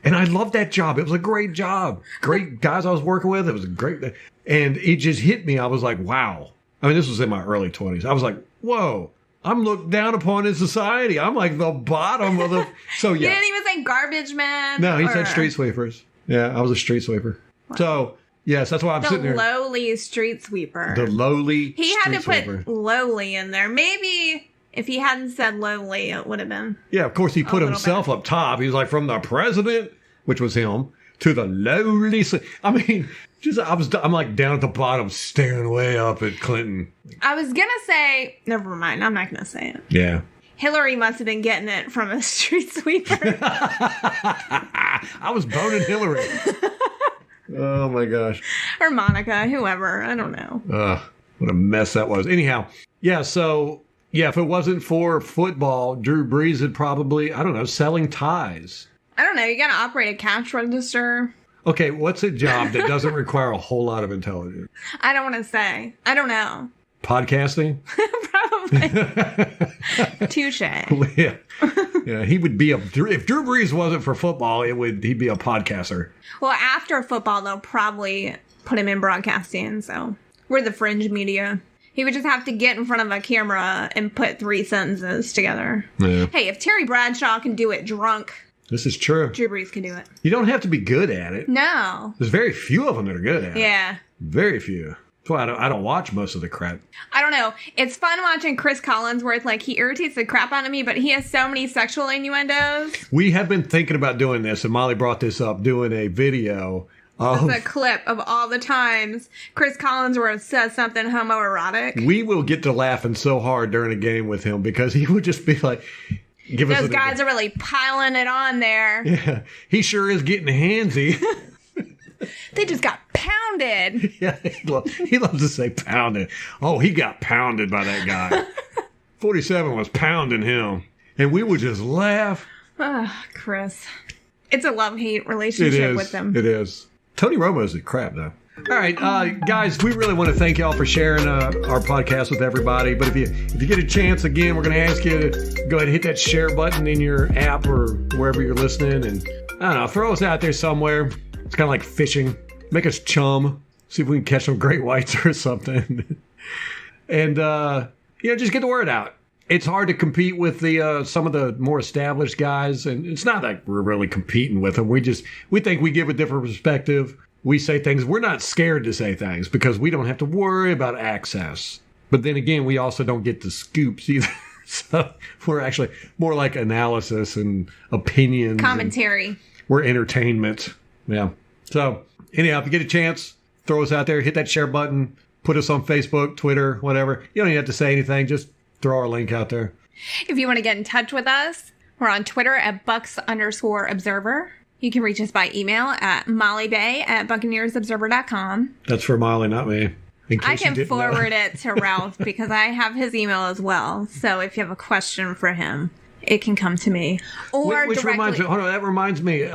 And I loved that job. It was a great job. Great guys I was working with. It was a great... And it just hit me. I was like, wow. I mean, this was in my early 20s. I was like, whoa. I'm looked down upon in society. I'm like the bottom of the... So, yeah. You didn't even say garbage man? No, he said street sweepers. Yeah, I was a street sweeper. Wow. So, yes, that's why I'm sitting there. The lowly street sweeper. The lowly He had to sweeper. Put lowly in there. Maybe If he hadn't said lowly, it would have been. Yeah, of course, he put himself up top. He was like, from the president, which was him, to the lowly. I mean, I'm like down at the bottom, staring way up at Clinton. I was going to say, never mind, I'm not going to say it. Yeah. Hillary must have been getting it from a street sweeper. I was boning Hillary. Oh, my gosh. Or Monica, whoever. I don't know. What a mess that was. Anyhow, yeah, so, yeah, if it wasn't for football, Drew Brees would probably, I don't know, selling ties. I don't know. You got to operate a cash register. Okay, what's a job that doesn't require a whole lot of intelligence? I don't want to say. I don't know. Podcasting? Probably. Touche. Yeah, he would be if Drew Brees wasn't for football, he'd be a podcaster. Well, after football, they'll probably put him in broadcasting, so we're the fringe media. He would just have to get in front of a camera and put 3 sentences together. Yeah. Hey, if Terry Bradshaw can do it drunk, this is true. Drew Brees can do it. You don't have to be good at it. No. There's very few of them that are good at it. Yeah. Very few. That's why I don't watch most of the crap. I don't know. It's fun watching Chris Collinsworth. Like, he irritates the crap out of me, but he has so many sexual innuendos. We have been thinking about doing this, and Molly brought this up, doing a video of... It's a clip of all the times Chris Collinsworth says something homoerotic. We will get to laughing so hard during a game with him, because he would just be like... Those guys are really piling it on there. Yeah, he sure is getting handsy. They just got pounded. Yeah, he loves to say pounded. Oh, he got pounded by that guy. 47 was pounding him. And we would just laugh. Chris. It's a love-hate relationship with him. It is. Tony Romo's a crap, though. All right, guys, we really want to thank y'all for sharing our podcast with everybody. But if you get a chance, again, we're going to ask you to go ahead and hit that share button in your app or wherever you're listening. And, I don't know, throw us out there somewhere. It's kind of like fishing. Make us chum. See if we can catch some great whites or something. And, just get the word out. It's hard to compete with some of the more established guys. And it's not like we're really competing with them. We think we give a different perspective. We say things. We're not scared to say things because we don't have to worry about access. But then again, we also don't get the scoops either. So we're actually more like analysis and opinions. Commentary. We're entertainment. Yeah. So anyhow, if you get a chance, throw us out there, hit that share button, put us on Facebook, Twitter, whatever. You don't even have to say anything. Just throw our link out there. If you want to get in touch with us, we're on Twitter at Bucks_Observer. You can reach us by email at mollybay@buccaneersobserver.com. That's for Molly, not me. I can forward it to Ralph because I have his email as well. So if you have a question for him, it can come to me. Or Which reminds me, hold on, that reminds me,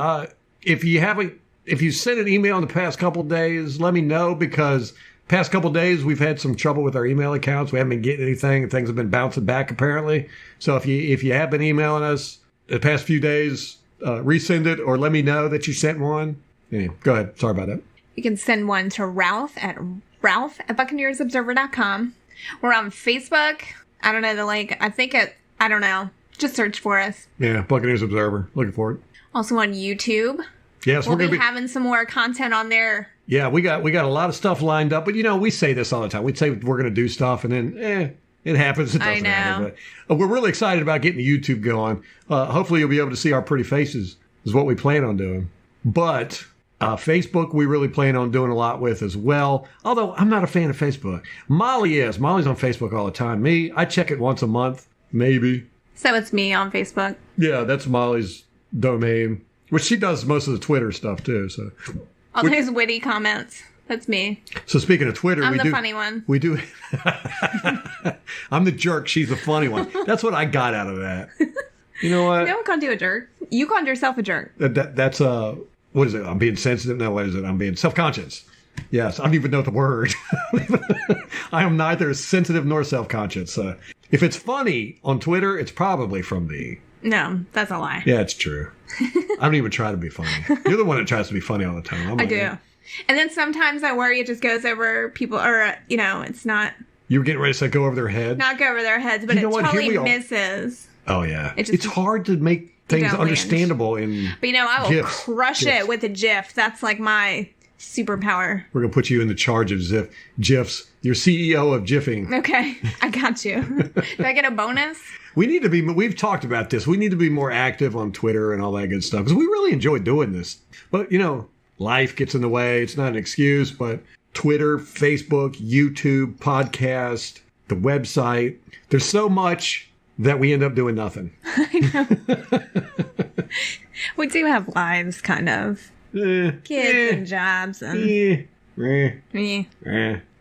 if you sent an email in the past couple of days, let me know, because past couple of days we've had some trouble with our email accounts. We haven't been getting anything, and things have been bouncing back apparently. So if you have been emailing us the past few days, resend it or let me know that you sent one. Anyway, go ahead. Sorry about that. You can send one to Ralph at buccaneersobserver.com. We're on Facebook. I don't know the link. I don't know. Just search for us. Yeah, Buccaneers Observer. Looking for it. Also on YouTube. Yes, we'll be having some more content on there. Yeah, we got a lot of stuff lined up, but we say this all the time. We say we're going to do stuff, and then it happens. It doesn't happen. But we're really excited about getting the YouTube going. Hopefully, you'll be able to see our pretty faces. Is what we plan on doing. But Facebook, we really plan on doing a lot with as well. Although I'm not a fan of Facebook. Molly is. Molly's on Facebook all the time. Me, I check it once a month, maybe. So it's me on Facebook. Yeah, that's Molly's domain, which she does most of the Twitter stuff too. So all those witty comments. That's me. So speaking of Twitter, I'm the funny one. We do. I'm the jerk. She's the funny one. That's what I got out of that. You know what? No one called you a jerk. You called yourself a jerk. That's what is it? I'm being sensitive. No, what is it? I'm being self-conscious. Yes, I don't even know the word. I am neither sensitive nor self-conscious. If it's funny on Twitter, it's probably from me. No, that's a lie. Yeah, it's true. I don't even try to be funny. You're the one that tries to be funny all the time. I do. And then sometimes I worry it just goes over people, or, it's not. You were getting ready to say go over their head? Not go over their heads, but it totally misses. Oh, yeah. It's hard to make things understandable in But, I will crush it with a GIF. That's like my superpower. We're going to put you in the charge of GIFs. You're CEO of GIFing. Okay, I got you. Do I get a bonus? We've talked about this. We need to be more active on Twitter and all that good stuff because we really enjoy doing this. But, life gets in the way. It's not an excuse, but Twitter, Facebook, YouTube, podcast, the website. There's so much that we end up doing nothing. I know. We do have lives, kind of. Kids and jobs and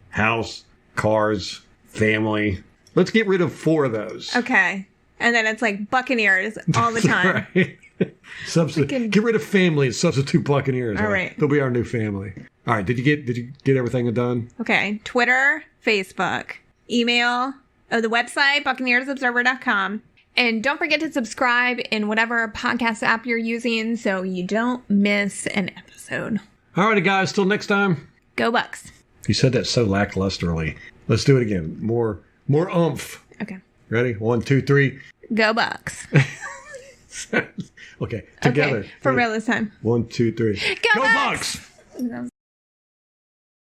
house, cars, family. Let's get rid of 4 of those. Okay. And then it's like Buccaneers all the time. Right. Get rid of family and substitute Buccaneers. All right. They'll be our new family. All right. Did you get everything done? Okay. Twitter, Facebook, email, the website, buccaneersobserver.com. And don't forget to subscribe in whatever podcast app you're using so you don't miss an episode. All righty, guys. Till next time. Go Bucks. You said that so lacklusterly. Let's do it again. More oomph. Okay. Ready? 1, 2, 3. Go Bucks. Okay. Together. Okay. For real this time. 1, 2, 3. Go Bucks!